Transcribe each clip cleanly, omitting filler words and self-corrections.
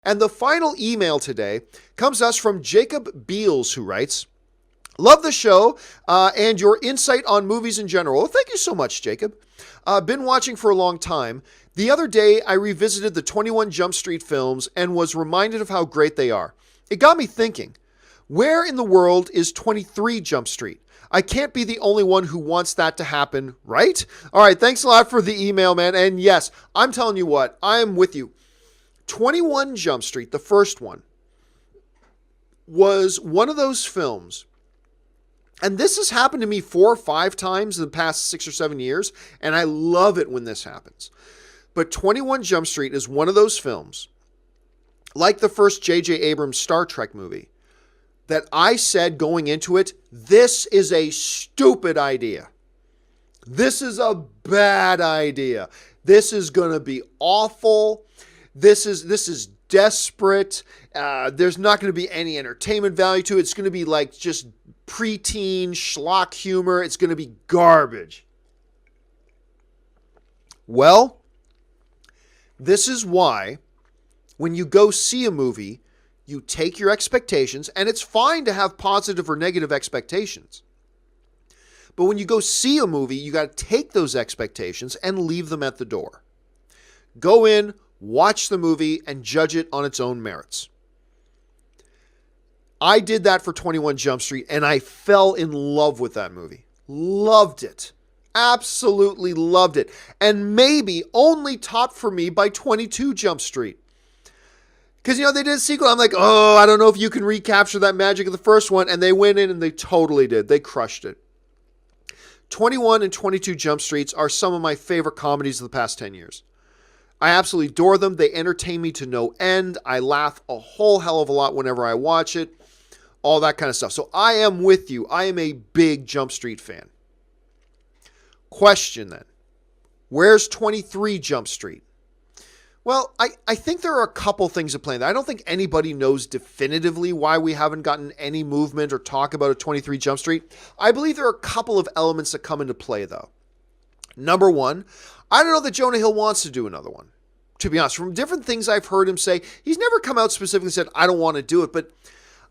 And the final email today comes to us from Jacob Beals, who writes, love the show and your insight on movies in general. Well, thank you so much, Jacob. Been watching for a long time. The other day, I revisited the 21 Jump Street films and was reminded of how great they are. It got me thinking, where in the world is 23 Jump Street? I can't be the only one who wants that to happen, right? All right, thanks a lot for the email, man. And yes, I'm telling you what, I am with you. 21 Jump Street, the first one, was one of those films, and this has happened to me 4 or 5 times in the past 6 or 7 years, and I love it when this happens. But 21 Jump Street is one of those films, like the first J.J. Abrams Star Trek movie, that I said going into it, this is a stupid idea. This is a bad idea. This is going to be awful. This is desperate. There's not going to be any entertainment value to it. It's going to be like just preteen schlock humor. It's going to be garbage. Well, this is why when you go see a movie, you take your expectations, and it's fine to have positive or negative expectations. But when you go see a movie, you got to take those expectations and leave them at the door. Go in, watch the movie, and judge it on its own merits. I did that for 21 Jump Street, and I fell in love with that movie. Loved it. Absolutely loved it. And maybe only topped for me by 22 Jump Street. Because, they did a sequel. I'm like, I don't know if you can recapture that magic of the first one. And they went in and they totally did. They crushed it. 21 and 22 Jump Streets are some of my favorite comedies of the past 10 years. I absolutely adore them. They entertain me to no end. I laugh a whole hell of a lot whenever I watch it. All that kind of stuff. So I am with you. I am a big Jump Street fan. Question then. Where's 23 Jump Street? Well, I think there are a couple things at play there. I don't think anybody knows definitively why we haven't gotten any movement or talk about a 23 Jump Street. I believe there are a couple of elements that come into play, though. Number one, I don't know that Jonah Hill wants to do another one. To be honest, from different things I've heard him say, he's never come out specifically and said, I don't want to do it. But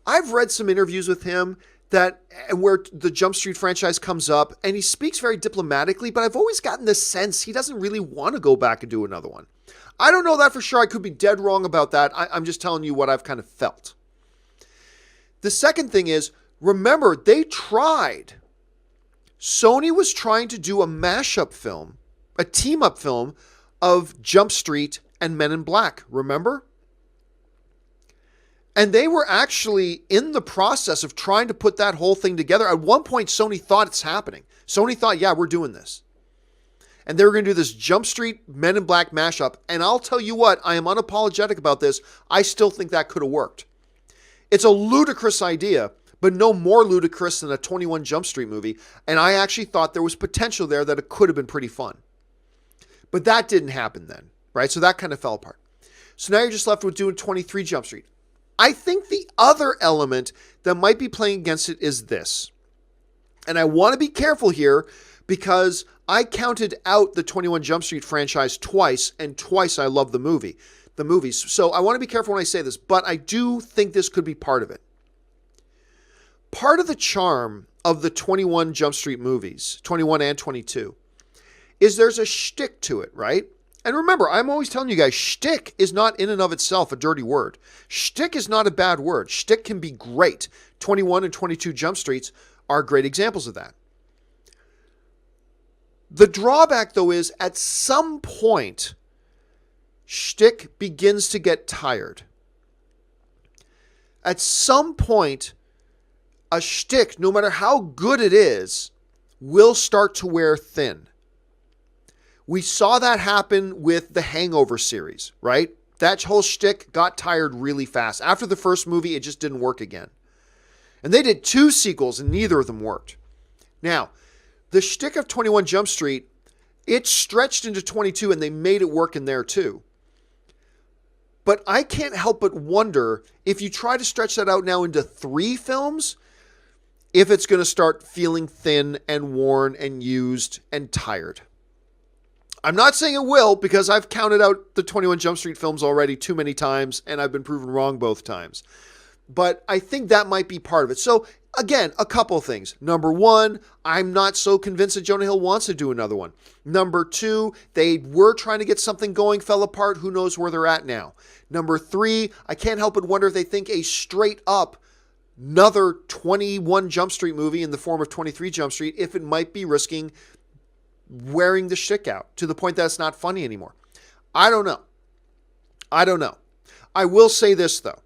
I've read some interviews with him where the Jump Street franchise comes up, and he speaks very diplomatically, but I've always gotten the sense he doesn't really want to go back and do another one. I don't know that for sure. I could be dead wrong about that. I'm just telling you what I've kind of felt. The second thing is, remember, they tried. Sony was trying to do a mashup film, a team-up film of Jump Street and Men in Black, remember? And they were actually in the process of trying to put that whole thing together. At one point, Sony thought it's happening. Sony thought, yeah, we're doing this. And they were going to do this Jump Street Men in Black mashup. And I'll tell you what, I am unapologetic about this. I still think that could have worked. It's a ludicrous idea, but no more ludicrous than a 21 Jump Street movie. And I actually thought there was potential there that it could have been pretty fun. But that didn't happen then, right? So that kind of fell apart. So now you're just left with doing 23 Jump Street. I think the other element that might be playing against it is this. And I want to be careful here because I counted out the 21 Jump Street franchise twice, and twice I love the movies. So I want to be careful when I say this, but I do think this could be part of it. Part of the charm of the 21 Jump Street movies, 21 and 22, is there's a shtick to it, right? And remember, I'm always telling you guys, shtick is not in and of itself a dirty word. Shtick is not a bad word. Shtick can be great. 21 and 22 Jump Streets are great examples of that. The drawback, though, is at some point, shtick begins to get tired. At some point, a shtick, no matter how good it is, will start to wear thin. We saw that happen with the Hangover series, right? That whole shtick got tired really fast. After the first movie, it just didn't work again. And they did 2 sequels, and neither of them worked. Now, the shtick of 21 Jump Street, it stretched into 22, and they made it work in there too. But I can't help but wonder, if you try to stretch that out now into 3 films, if it's going to start feeling thin and worn and used and tired. I'm not saying it will, because I've counted out the 21 Jump Street films already too many times, and I've been proven wrong both times. But I think that might be part of it. So again, a couple of things. Number one, I'm not so convinced that Jonah Hill wants to do another one. Number two, they were trying to get something going, fell apart. Who knows where they're at now? Number three, I can't help but wonder if they think a straight up another 21 Jump Street movie in the form of 23 Jump Street, if it might be risking wearing the shtick out to the point that it's not funny anymore. I don't know. I will say this, though.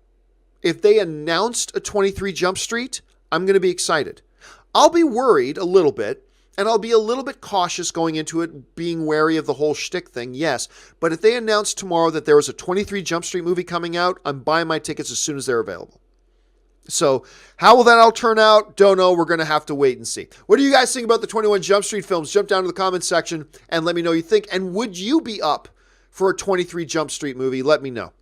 If they announced a 23 Jump Street, I'm going to be excited. I'll be worried a little bit, and I'll be a little bit cautious going into it, being wary of the whole shtick thing, yes. But if they announce tomorrow that there is a 23 Jump Street movie coming out, I'm buying my tickets as soon as they're available. So how will that all turn out? Don't know. We're going to have to wait and see. What do you guys think about the 21 Jump Street films? Jump down to the comments section and let me know what you think. And would you be up for a 23 Jump Street movie? Let me know.